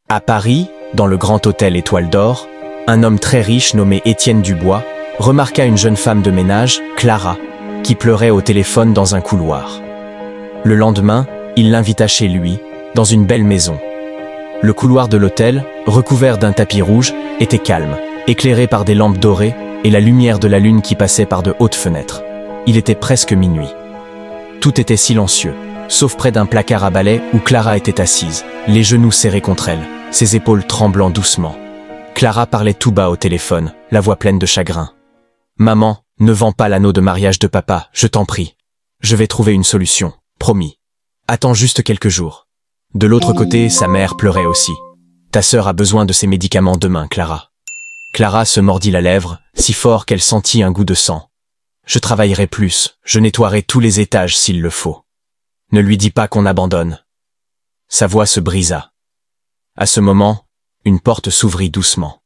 À Paris, dans le grand hôtel Étoile d'Or, un homme très riche nommé Étienne Dubois remarqua une jeune femme de ménage, Clara, qui pleurait au téléphone dans un couloir. Le lendemain, il l'invita chez lui, dans une belle maison. Le couloir de l'hôtel, recouvert d'un tapis rouge, était calme, éclairé par des lampes dorées et la lumière de la lune qui passait par de hautes fenêtres. Il était presque minuit. Tout était silencieux, sauf près d'un placard à balai où Clara était assise, les genoux serrés contre elle, ses épaules tremblant doucement. Clara parlait tout bas au téléphone, la voix pleine de chagrin. « Maman, ne vends pas l'anneau de mariage de papa, je t'en prie. Je vais trouver une solution, promis. Attends juste quelques jours. » De l'autre côté, sa mère pleurait aussi. « Ta sœur a besoin de ses médicaments demain, Clara. » Clara se mordit la lèvre, si fort qu'elle sentit un goût de sang. « Je travaillerai plus, je nettoierai tous les étages s'il le faut. Ne lui dis pas qu'on abandonne. » Sa voix se brisa. À ce moment, une porte s'ouvrit doucement.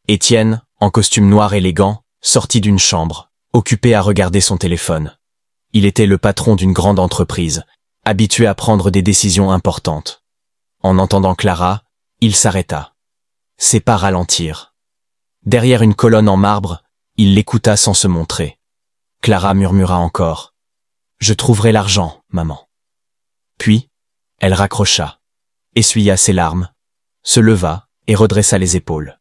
Étienne, en costume noir élégant, sortit d'une chambre, occupé à regarder son téléphone. Il était le patron d'une grande entreprise, habitué à prendre des décisions importantes. En entendant Clara, il s'arrêta. Ses pas ralentirent. Derrière une colonne en marbre, il l'écouta sans se montrer. Clara murmura encore. « Je trouverai l'argent, maman. » Puis, elle raccrocha, essuya ses larmes, se leva et redressa les épaules.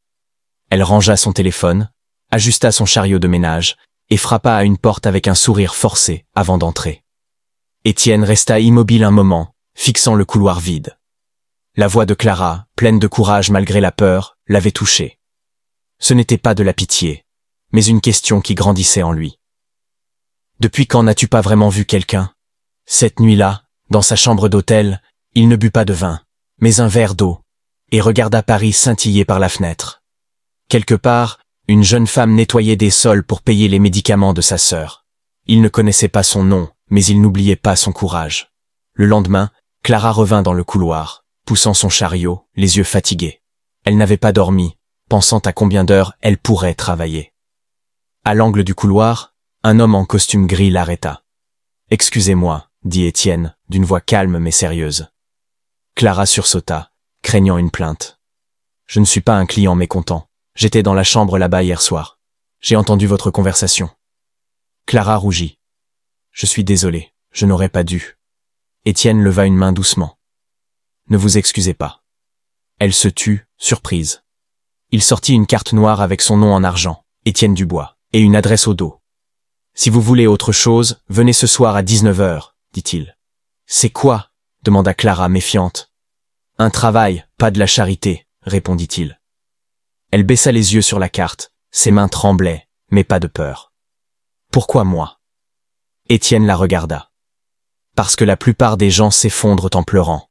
Elle rangea son téléphone, ajusta son chariot de ménage et frappa à une porte avec un sourire forcé avant d'entrer. Étienne resta immobile un moment, fixant le couloir vide. La voix de Clara, pleine de courage malgré la peur, l'avait touché. Ce n'était pas de la pitié, mais une question qui grandissait en lui. « Depuis quand n'as-tu pas vraiment vu quelqu'un ?» Cette nuit-là, dans sa chambre d'hôtel, il ne but pas de vin, mais un verre d'eau, et regarda Paris scintiller par la fenêtre. Quelque part, une jeune femme nettoyait des sols pour payer les médicaments de sa sœur. Il ne connaissait pas son nom, mais il n'oubliait pas son courage. Le lendemain, Clara revint dans le couloir, poussant son chariot, les yeux fatigués. Elle n'avait pas dormi, pensant à combien d'heures elle pourrait travailler. À l'angle du couloir, un homme en costume gris l'arrêta. « Excusez-moi, » dit Étienne, d'une voix calme mais sérieuse. Clara sursauta, craignant une plainte. « Je ne suis pas un client mécontent. J'étais dans la chambre là-bas hier soir. J'ai entendu votre conversation. » Clara rougit. « Je suis désolé, je n'aurais pas dû. » Étienne leva une main doucement. « Ne vous excusez pas. » Elle se tut, surprise. Il sortit une carte noire avec son nom en argent, Étienne Dubois, et une adresse au dos. « Si vous voulez autre chose, venez ce soir à 19h, dit-il. « C'est quoi ?» demanda Clara méfiante. « Un travail, pas de la charité, répondit-il. Elle baissa les yeux sur la carte, ses mains tremblaient, mais pas de peur. « Pourquoi moi ?» Étienne la regarda. « Parce que la plupart des gens s'effondrent en pleurant.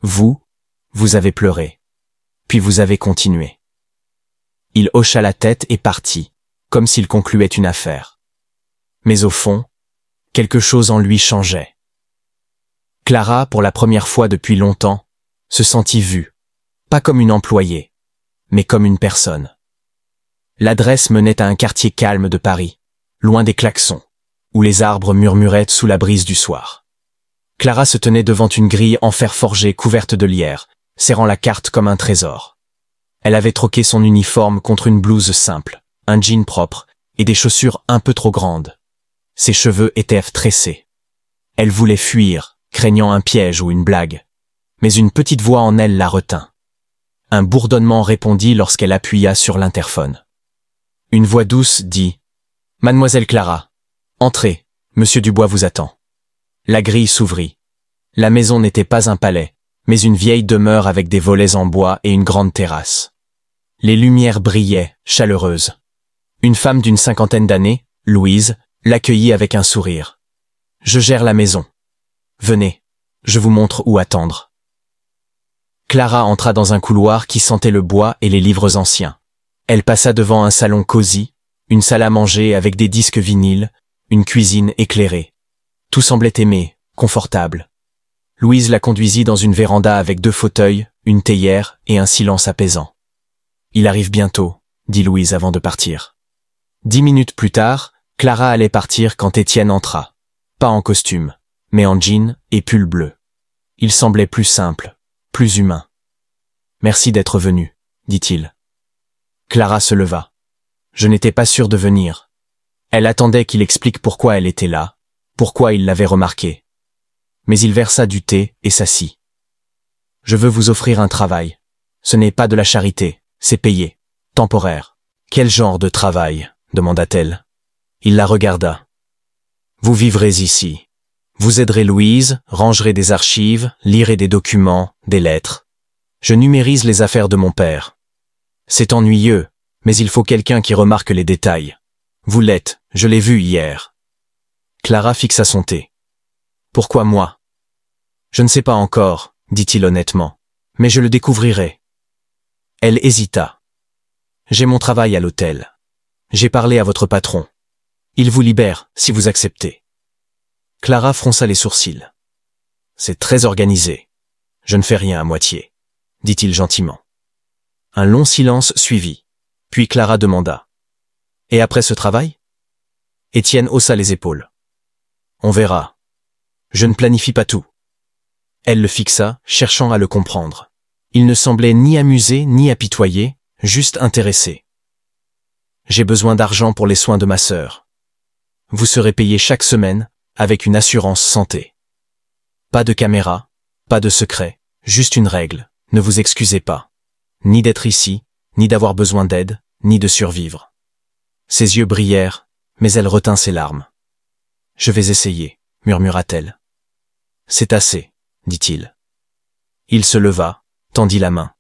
Vous, vous avez pleuré. Puis vous avez continué. » Il hocha la tête et partit, comme s'il concluait une affaire. Mais au fond, quelque chose en lui changeait. Clara, pour la première fois depuis longtemps, se sentit vue, pas comme une employée, mais comme une personne. L'adresse menait à un quartier calme de Paris, loin des klaxons, où les arbres murmuraient sous la brise du soir. Clara se tenait devant une grille en fer forgé couverte de lierre, serrant la carte comme un trésor. Elle avait troqué son uniforme contre une blouse simple, un jean propre et des chaussures un peu trop grandes. Ses cheveux étaient tressés. Elle voulait fuir, craignant un piège ou une blague. Mais une petite voix en elle la retint. Un bourdonnement répondit lorsqu'elle appuya sur l'interphone. Une voix douce dit « Mademoiselle Clara, entrez, Monsieur Dubois vous attend. » La grille s'ouvrit. La maison n'était pas un palais, mais une vieille demeure avec des volets en bois et une grande terrasse. Les lumières brillaient, chaleureuses. Une femme d'une 50aine d'années, Louise, l'accueillit avec un sourire. « Je gère la maison. Venez, je vous montre où attendre. » Clara entra dans un couloir qui sentait le bois et les livres anciens. Elle passa devant un salon cosy, une salle à manger avec des disques vinyles, une cuisine éclairée. Tout semblait aimé, confortable. Louise la conduisit dans une véranda avec 2 fauteuils, une théière et un silence apaisant. « Il arrive bientôt, » dit Louise avant de partir. 10 minutes plus tard, Clara allait partir quand Étienne entra. Pas en costume, mais en jean et pull bleu. Il semblait plus simple, plus humain. « Merci d'être venu, dit-il. Clara se leva. Je n'étais pas sûre de venir. Elle attendait qu'il explique pourquoi elle était là, pourquoi il l'avait remarqué. Mais il versa du thé et s'assit. Je veux vous offrir un travail. Ce n'est pas de la charité, c'est payé, temporaire. Quel genre de travail? Demanda-t-elle. Il la regarda. Vous vivrez ici. Vous aiderez Louise, rangerez des archives, lirez des documents, des lettres. Je numérise les affaires de mon père. C'est ennuyeux, mais il faut quelqu'un qui remarque les détails. Vous l'êtes, je l'ai vu hier. Clara fixa son thé. Pourquoi moi? Je ne sais pas encore, dit-il honnêtement, mais je le découvrirai. Elle hésita. J'ai mon travail à l'hôtel. J'ai parlé à votre patron. Il vous libère, si vous acceptez. Clara fronça les sourcils. C'est très organisé. Je ne fais rien à moitié, dit-il gentiment. Un long silence suivit, puis Clara demanda. Et après ce travail? Étienne haussa les épaules. On verra. Je ne planifie pas tout. Elle le fixa, cherchant à le comprendre. Il ne semblait ni amusé ni apitoyé, juste intéressé. J'ai besoin d'argent pour les soins de ma sœur. Vous serez payé chaque semaine, avec une assurance santé. Pas de caméra, pas de secret, juste une règle, ne vous excusez pas. Ni d'être ici, ni d'avoir besoin d'aide, ni de survivre. Ses yeux brillèrent, mais elle retint ses larmes. Je vais essayer, murmura-t-elle. C'est assez, dit-il. Il se leva, tendit la main.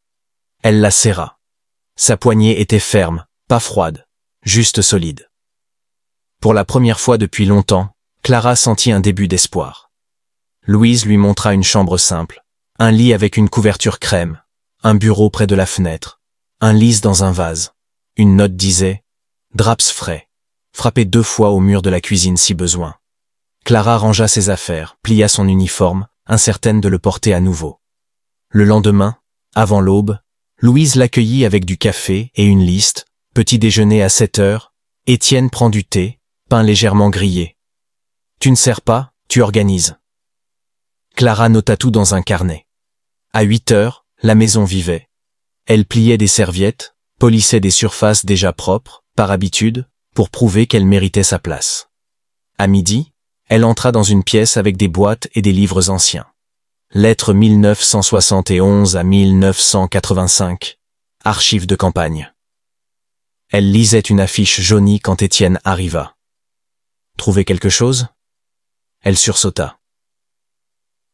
Elle la serra. Sa poignée était ferme, pas froide, juste solide. Pour la première fois depuis longtemps, Clara sentit un début d'espoir. Louise lui montra une chambre simple, un lit avec une couverture crème, un bureau près de la fenêtre, un lys dans un vase. Une note disait « Draps frais, frappez 2 fois au mur de la cuisine si besoin ». Clara rangea ses affaires, plia son uniforme, incertaine de le porter à nouveau. Le lendemain, avant l'aube, Louise l'accueillit avec du café et une liste, petit déjeuner à 7 heures, Étienne prend du thé, pain légèrement grillé. Tu ne sers pas, tu organises. Clara nota tout dans un carnet. À 8 heures, la maison vivait. Elle pliait des serviettes, polissait des surfaces déjà propres, par habitude, pour prouver qu'elle méritait sa place. À midi, elle entra dans une pièce avec des boîtes et des livres anciens. Lettres 1971 à 1985. Archives de campagne. Elle lisait une affiche jaunie quand Étienne arriva. Trouver quelque chose? Elle sursauta.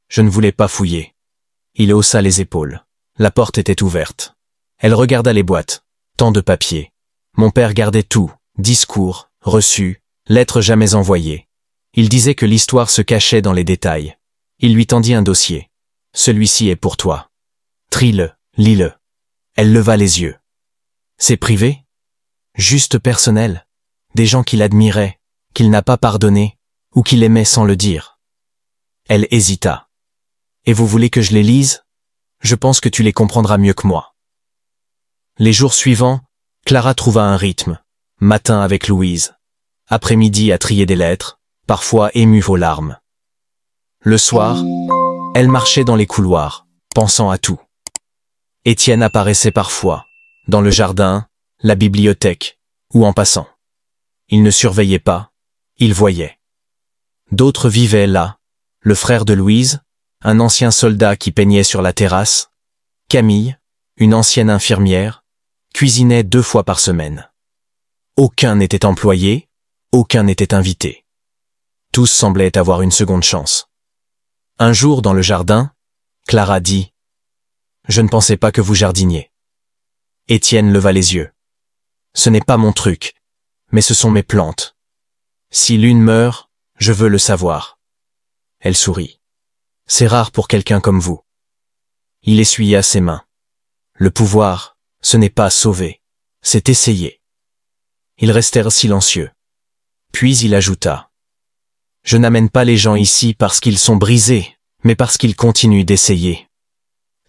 Je ne voulais pas fouiller. Il haussa les épaules. La porte était ouverte. Elle regarda les boîtes. Tant de papiers. Mon père gardait tout. Discours, reçus, lettres jamais envoyées. Il disait que l'histoire se cachait dans les détails. Il lui tendit un dossier. Celui-ci est pour toi. Trie-le, lis-le. Elle leva les yeux. C'est privé? Juste personnel? Des gens qu'il admirait, qu'il n'a pas pardonné, ou qu'il aimait sans le dire. Elle hésita. Et vous voulez que je les lise? Je pense que tu les comprendras mieux que moi. Les jours suivants, Clara trouva un rythme. Matin avec Louise. Après-midi à trier des lettres, parfois émue aux larmes. Le soir, elle marchait dans les couloirs, pensant à tout. Étienne apparaissait parfois, dans le jardin, la bibliothèque, ou en passant. Il ne surveillait pas, il voyait. D'autres vivaient là, le frère de Louise, un ancien soldat qui peignait sur la terrasse, Camille, une ancienne infirmière, cuisinait 2 fois par semaine. Aucun n'était employé, aucun n'était invité. Tous semblaient avoir une seconde chance. Un jour dans le jardin, Clara dit « Je ne pensais pas que vous jardiniez ». Étienne leva les yeux. « Ce n'est pas mon truc, mais ce sont mes plantes. Si l'une meurt, je veux le savoir. » Elle sourit. « C'est rare pour quelqu'un comme vous. » Il essuya ses mains. Le pouvoir, ce n'est pas sauver, c'est essayer. Ils restèrent silencieux. Puis il ajouta. Je n'amène pas les gens ici parce qu'ils sont brisés, mais parce qu'ils continuent d'essayer.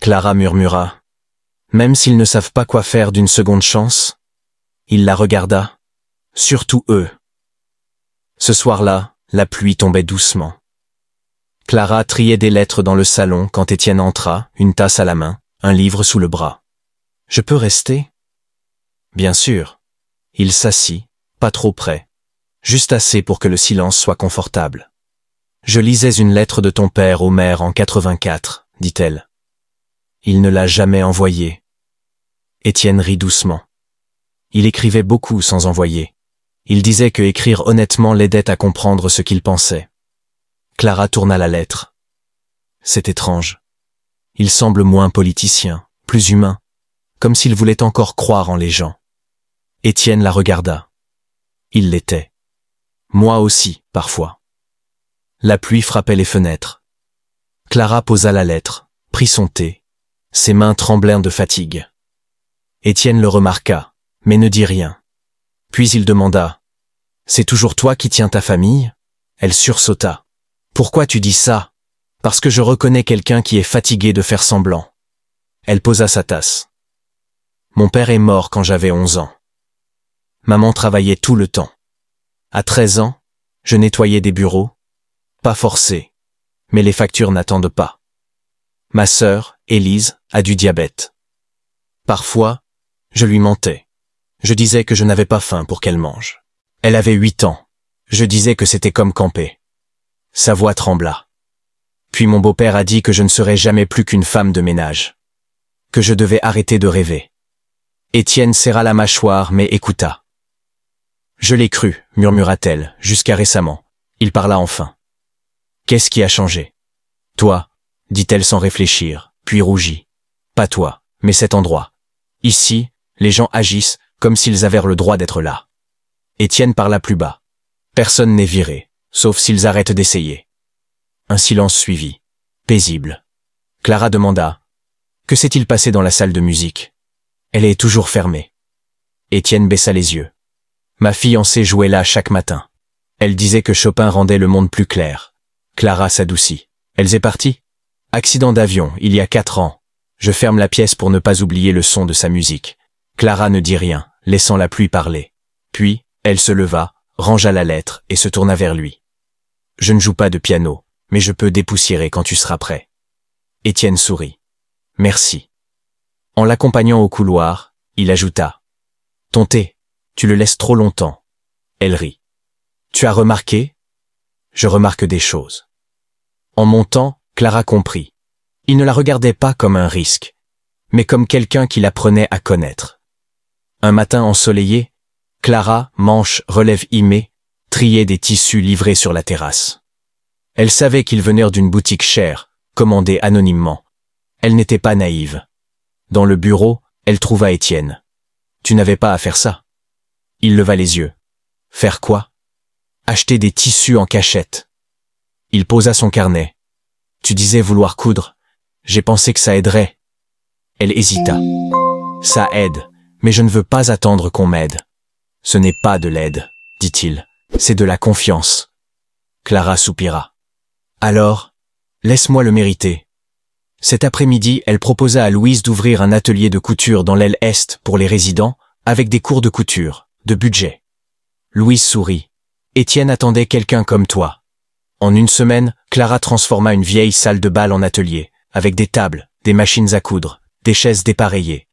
Clara murmura. Même s'ils ne savent pas quoi faire d'une seconde chance. Il la regarda. Surtout eux. Ce soir-là, la pluie tombait doucement. Clara triait des lettres dans le salon quand Étienne entra, une tasse à la main, un livre sous le bras. Je peux rester? Bien sûr. Il s'assit, pas trop près. Juste assez pour que le silence soit confortable. Je lisais une lettre de ton père au maire en 84, dit-elle. Il ne l'a jamais envoyée. Étienne rit doucement. Il écrivait beaucoup sans envoyer. Il disait que écrire honnêtement l'aidait à comprendre ce qu'il pensait. Clara tourna la lettre. C'est étrange. Il semble moins politicien, plus humain, comme s'il voulait encore croire en les gens. Étienne la regarda. Il l'était. Moi aussi, parfois. La pluie frappait les fenêtres. Clara posa la lettre, prit son thé. Ses mains tremblèrent de fatigue. Étienne le remarqua, mais ne dit rien. Puis il demanda « C'est toujours toi qui tiens ta famille ?» Elle sursauta. « Pourquoi tu dis ça ?»« Parce que je reconnais quelqu'un qui est fatigué de faire semblant. » Elle posa sa tasse. « Mon père est mort quand j'avais 11 ans. Maman travaillait tout le temps. À 13 ans, je nettoyais des bureaux. Pas forcé, mais les factures n'attendent pas. Ma sœur, Élise, a du diabète. Parfois, je lui mentais. Je disais que je n'avais pas faim pour qu'elle mange. Elle avait 8 ans. Je disais que c'était comme camper. Sa voix trembla. Puis mon beau-père a dit que je ne serais jamais plus qu'une femme de ménage. Que je devais arrêter de rêver. Étienne serra la mâchoire mais écouta. Je l'ai cru, murmura-t-elle, jusqu'à récemment. Il parla enfin. Qu'est-ce qui a changé? Toi, dit-elle sans réfléchir, puis rougit. Pas toi, mais cet endroit. Ici, les gens agissent comme s'ils avaient le droit d'être là. Étienne parla plus bas. Personne n'est viré, sauf s'ils arrêtent d'essayer. Un silence suivit, paisible. Clara demanda « Que s'est-il passé dans la salle de musique ?» Elle est toujours fermée. Étienne baissa les yeux. Ma fiancée jouait là chaque matin. Elle disait que Chopin rendait le monde plus clair. Clara s'adoucit. Elle est partie? Accident d'avion, il y a 4 ans. Je ferme la pièce pour ne pas oublier le son de sa musique. Clara ne dit rien, laissant la pluie parler. Puis, elle se leva, rangea la lettre et se tourna vers lui. Je ne joue pas de piano, mais je peux dépoussiérer quand tu seras prêt. Étienne sourit. Merci. En l'accompagnant au couloir, il ajouta. Ton thé, tu le laisses trop longtemps. Elle rit. Tu as remarqué? Je remarque des choses. En montant, Clara comprit. Il ne la regardait pas comme un risque, mais comme quelqu'un qui l'apprenait à connaître. Un matin ensoleillé, Clara, manche, relève himée, triait des tissus livrés sur la terrasse. Elle savait qu'ils venaient d'une boutique chère, commandée anonymement. Elle n'était pas naïve. Dans le bureau, elle trouva Étienne. Tu n'avais pas à faire ça. Il leva les yeux. Faire quoi? Acheter des tissus en cachette. Il posa son carnet. Tu disais vouloir coudre. J'ai pensé que ça aiderait. Elle hésita. Ça aide, mais je ne veux pas attendre qu'on m'aide. Ce n'est pas de l'aide, dit-il. C'est de la confiance. Clara soupira. Alors, laisse-moi le mériter. Cet après-midi, elle proposa à Louise d'ouvrir un atelier de couture dans l'aile Est pour les résidents, avec des cours de couture, de budget. Louise sourit. Étienne attendait quelqu'un comme toi. En une semaine, Clara transforma une vieille salle de bal en atelier, avec des tables, des machines à coudre, des chaises dépareillées.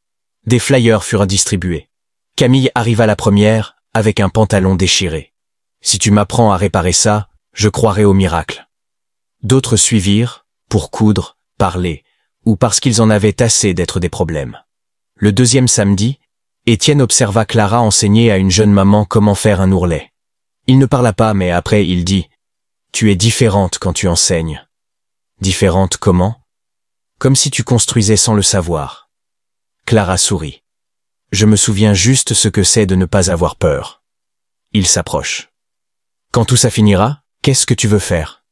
Des flyers furent distribués. Camille arriva la première, avec un pantalon déchiré. Si tu m'apprends à réparer ça, je croirai au miracle. D'autres suivirent, pour coudre, parler, ou parce qu'ils en avaient assez d'être des problèmes. Le deuxième samedi, Étienne observa Clara enseigner à une jeune maman comment faire un ourlet. Il ne parla pas, mais après il dit « Tu es différente quand tu enseignes. » Différente comment? Comme si tu construisais sans le savoir. Clara sourit. Je me souviens juste ce que c'est de ne pas avoir peur. Il s'approche. Quand tout ça finira, qu'est-ce que tu veux faire?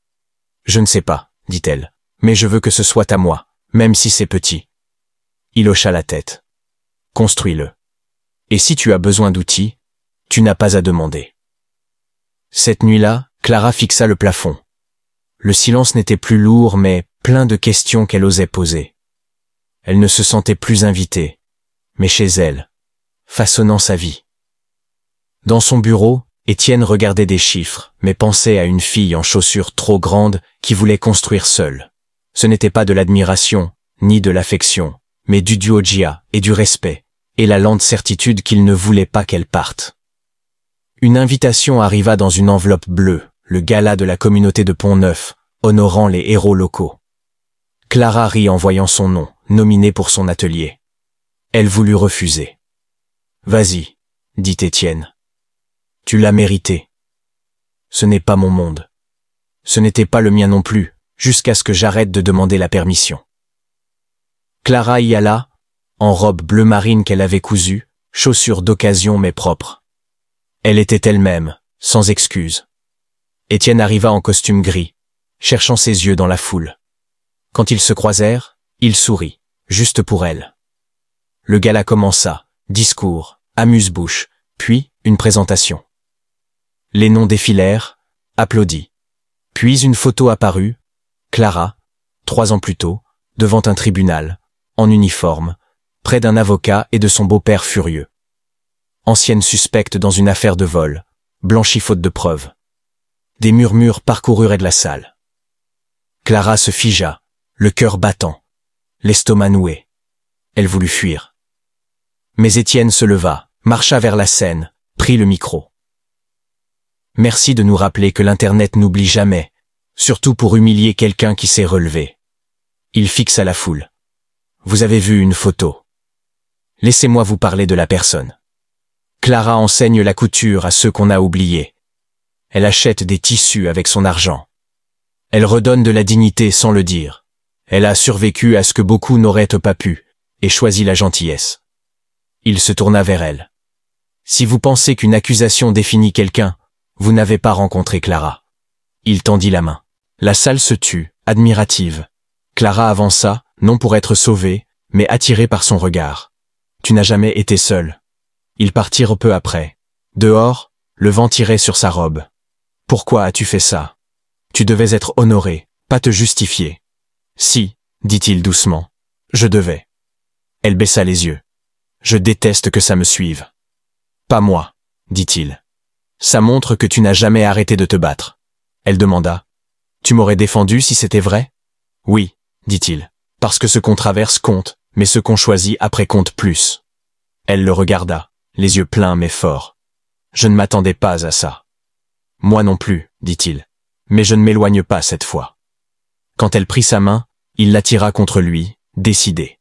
Je ne sais pas, dit-elle, mais je veux que ce soit à moi, même si c'est petit. Il hocha la tête. Construis-le. Et si tu as besoin d'outils, tu n'as pas à demander. Cette nuit-là, Clara fixa le plafond. Le silence n'était plus lourd, mais plein de questions qu'elle osait poser. Elle ne se sentait plus invitée, mais chez elle, façonnant sa vie. Dans son bureau, Étienne regardait des chiffres, mais pensait à une fille en chaussures trop grandes qui voulait construire seule. Ce n'était pas de l'admiration, ni de l'affection, mais du duogia et du respect, et la lente certitude qu'il ne voulait pas qu'elle parte. Une invitation arriva dans une enveloppe bleue, le gala de la communauté de Pont-Neuf, honorant les héros locaux. Clara rit en voyant son nom, nominé pour son atelier. Elle voulut refuser. « Vas-y, dit Étienne. Tu l'as mérité. Ce n'est pas mon monde. Ce n'était pas le mien non plus, jusqu'à ce que j'arrête de demander la permission. » Clara y alla, en robe bleu marine qu'elle avait cousue, chaussures d'occasion mais propres. Elle était elle-même, sans excuse. Étienne arriva en costume gris, cherchant ses yeux dans la foule. Quand ils se croisèrent, il sourit, juste pour elle. Le gala commença, discours, amuse-bouche, puis une présentation. Les noms défilèrent, applaudis. Puis une photo apparut, Clara, 3 ans plus tôt, devant un tribunal, en uniforme, près d'un avocat et de son beau-père furieux. Ancienne suspecte dans une affaire de vol, blanchie faute de preuves. Des murmures parcoururent de la salle. Clara se figea, le cœur battant, l'estomac noué. Elle voulut fuir. Mais Étienne se leva, marcha vers la scène, prit le micro. Merci de nous rappeler que l'Internet n'oublie jamais, surtout pour humilier quelqu'un qui s'est relevé. Il fixa la foule. Vous avez vu une photo. Laissez-moi vous parler de la personne. Clara enseigne la couture à ceux qu'on a oubliés. Elle achète des tissus avec son argent. Elle redonne de la dignité sans le dire. Elle a survécu à ce que beaucoup n'auraient pas pu, et choisi la gentillesse. Il se tourna vers elle. Si vous pensez qu'une accusation définit quelqu'un, vous n'avez pas rencontré Clara. Il tendit la main. La salle se tut, admirative. Clara avança, non pour être sauvée, mais attirée par son regard. Tu n'as jamais été seule. Ils partirent peu après. Dehors, le vent tirait sur sa robe. Pourquoi as-tu fait ça? Tu devais être honorée, pas te justifier. Si, dit-il doucement, je devais. Elle baissa les yeux. Je déteste que ça me suive. Pas moi, dit-il. Ça montre que tu n'as jamais arrêté de te battre. Elle demanda. Tu m'aurais défendu si c'était vrai? Oui, dit-il, parce que ce qu'on traverse compte, mais ce qu'on choisit après compte plus. Elle le regarda, les yeux pleins mais forts. Je ne m'attendais pas à ça. Moi non plus, dit-il, mais je ne m'éloigne pas cette fois. Quand elle prit sa main, il l'attira contre lui, décidé.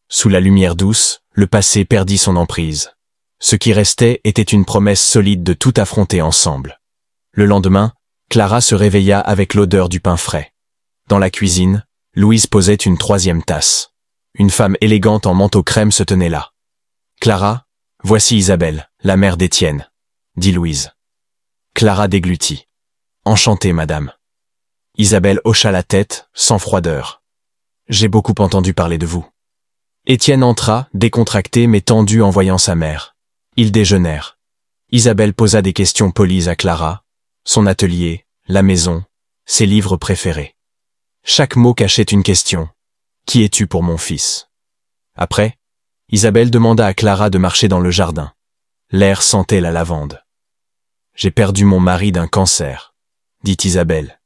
Sous la lumière douce, le passé perdit son emprise. Ce qui restait était une promesse solide de tout affronter ensemble. Le lendemain, Clara se réveilla avec l'odeur du pain frais. Dans la cuisine, Louise posait une 3e tasse. Une femme élégante en manteau crème se tenait là. « Clara, voici Isabelle, la mère d'Étienne, » dit Louise. Clara déglutit. « Enchantée, madame. » Isabelle hocha la tête, sans froideur. « J'ai beaucoup entendu parler de vous. » Étienne entra, décontracté mais tendu en voyant sa mère. Ils déjeunèrent. Isabelle posa des questions polies à Clara, son atelier, la maison, ses livres préférés. Chaque mot cachait une question. Qui es-tu pour mon fils? Après, Isabelle demanda à Clara de marcher dans le jardin. L'air sentait la lavande. J'ai perdu mon mari d'un cancer, dit Isabelle.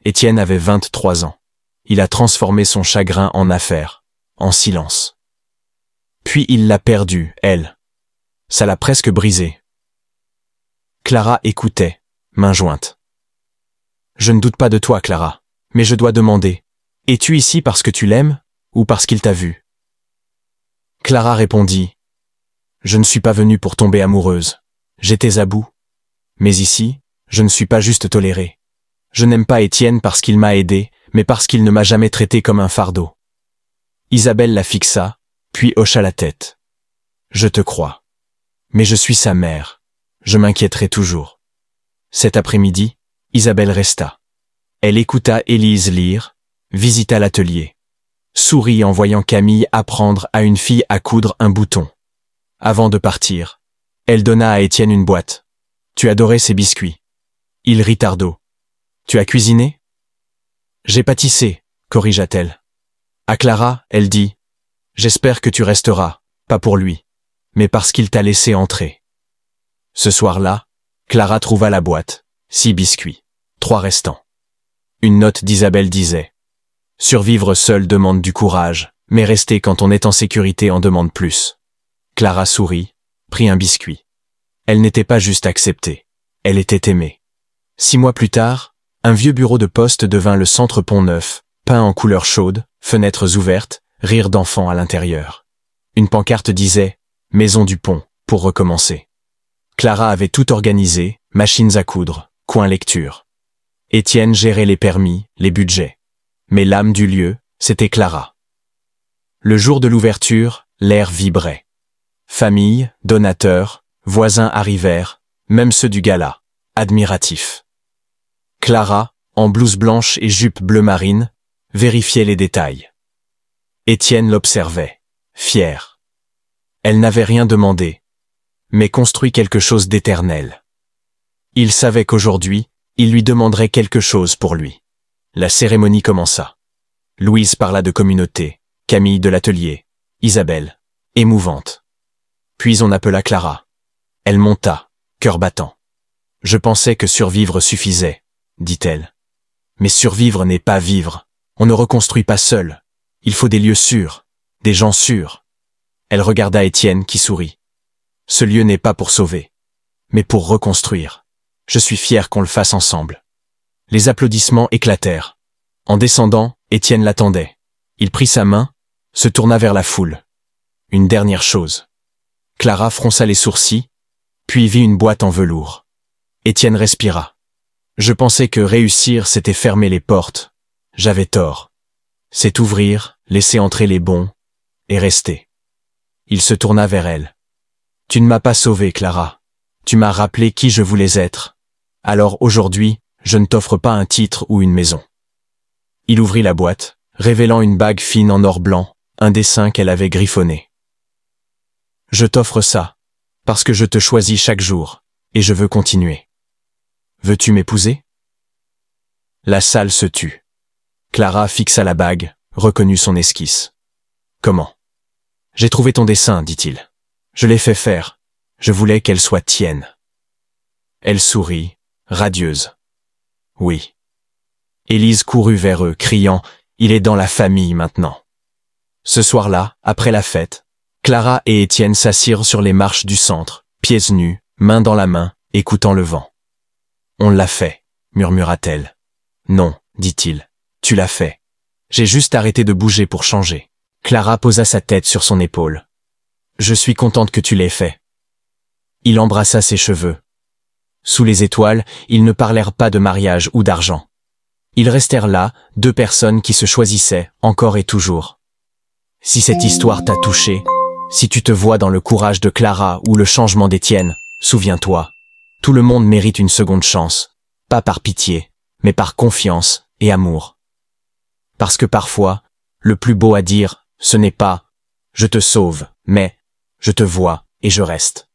Étienne avait 23 ans. Il a transformé son chagrin en affaire, en silence. Puis il l'a perdue, elle. Ça l'a presque brisée. Clara écoutait, main jointe. Je ne doute pas de toi, Clara, mais je dois demander. Es-tu ici parce que tu l'aimes, ou parce qu'il t'a vue? Clara répondit. Je ne suis pas venue pour tomber amoureuse. J'étais à bout. Mais ici, je ne suis pas juste tolérée. Je n'aime pas Étienne parce qu'il m'a aidé, mais parce qu'il ne m'a jamais traité comme un fardeau. Isabelle la fixa, puis hocha la tête. Je te crois. Mais je suis sa mère. Je m'inquiéterai toujours. Cet après-midi, Isabelle resta. Elle écouta Élise lire, visita l'atelier. Sourit en voyant Camille apprendre à une fille à coudre un bouton. Avant de partir, elle donna à Étienne une boîte. Tu adorais ces biscuits. Il rit Tardo. Tu as cuisiné? J'ai pâtissé, corrigea-t-elle. À Clara, elle dit. J'espère que tu resteras, pas pour lui, mais parce qu'il t'a laissé entrer. Ce soir-là, Clara trouva la boîte, 6 biscuits, 3 restants. Une note d'Isabelle disait. Survivre seul demande du courage, Mais rester quand on est en sécurité en demande plus. Clara sourit, prit un biscuit. Elle n'était pas juste acceptée. Elle était aimée. 6 mois plus tard, un vieux bureau de poste devint le centre Pont-Neuf, peint en couleurs chaudes, fenêtres ouvertes, rires d'enfants à l'intérieur. Une pancarte disait « Maison du Pont, pour recommencer ». Clara avait tout organisé, machines à coudre, coin lecture. Étienne gérait les permis, les budgets. Mais l'âme du lieu, c'était Clara. Le jour de l'ouverture, l'air vibrait. Famille, donateurs, voisins arrivèrent, même ceux du gala, admiratifs. Clara, en blouse blanche et jupe bleu marine, vérifiait les détails. Étienne l'observait, fier. Elle n'avait rien demandé, mais construit quelque chose d'éternel. Il savait qu'aujourd'hui, il lui demanderait quelque chose pour lui. La cérémonie commença. Louise parla de communauté, Camille de l'atelier, Isabelle, émouvante. Puis on appela Clara. Elle monta, cœur battant. « Je pensais que survivre suffisait, » dit-elle. « Mais survivre n'est pas vivre. On ne reconstruit pas seul. Il faut des lieux sûrs, des gens sûrs. » Elle regarda Étienne qui sourit. « Ce lieu n'est pas pour sauver, mais pour reconstruire. Je suis fier qu'on le fasse ensemble. » Les applaudissements éclatèrent. En descendant, Étienne l'attendait. Il prit sa main, se tourna vers la foule. Une dernière chose. Clara fronça les sourcils, puis vit une boîte en velours. Étienne respira. Je pensais que réussir, c'était fermer les portes. J'avais tort. C'est ouvrir, laisser entrer les bons, et rester. Il se tourna vers elle. Tu ne m'as pas sauvé, Clara. Tu m'as rappelé qui je voulais être. Alors aujourd'hui, je ne t'offre pas un titre ou une maison. Il ouvrit la boîte, révélant une bague fine en or blanc, un dessin qu'elle avait griffonné. Je t'offre ça, parce que je te choisis chaque jour, et je veux continuer. Veux-tu m'épouser? La salle se tut. Clara fixa la bague, reconnut son esquisse. Comment? J'ai trouvé ton dessin, dit-il. Je l'ai fait faire. Je voulais qu'elle soit tienne. Elle sourit, radieuse. Oui. Élise courut vers eux, criant « Il est dans la famille maintenant ». Ce soir-là, après la fête, Clara et Étienne s'assirent sur les marches du centre, pieds nus, main dans la main, écoutant le vent. « On l'a fait », murmura-t-elle. « Non, dit-il, tu l'as fait. J'ai juste arrêté de bouger pour changer. » Clara posa sa tête sur son épaule. « Je suis contente que tu l'aies fait. » Il embrassa ses cheveux. Sous les étoiles, ils ne parlèrent pas de mariage ou d'argent. Ils restèrent là, 2 personnes qui se choisissaient, encore et toujours. Si cette histoire t'a touché, si tu te vois dans le courage de Clara ou le changement d'Étienne, souviens-toi, tout le monde mérite une seconde chance, pas par pitié, mais par confiance et amour. Parce que parfois, le plus beau à dire, ce n'est pas « je te sauve », mais « je te vois et je reste ».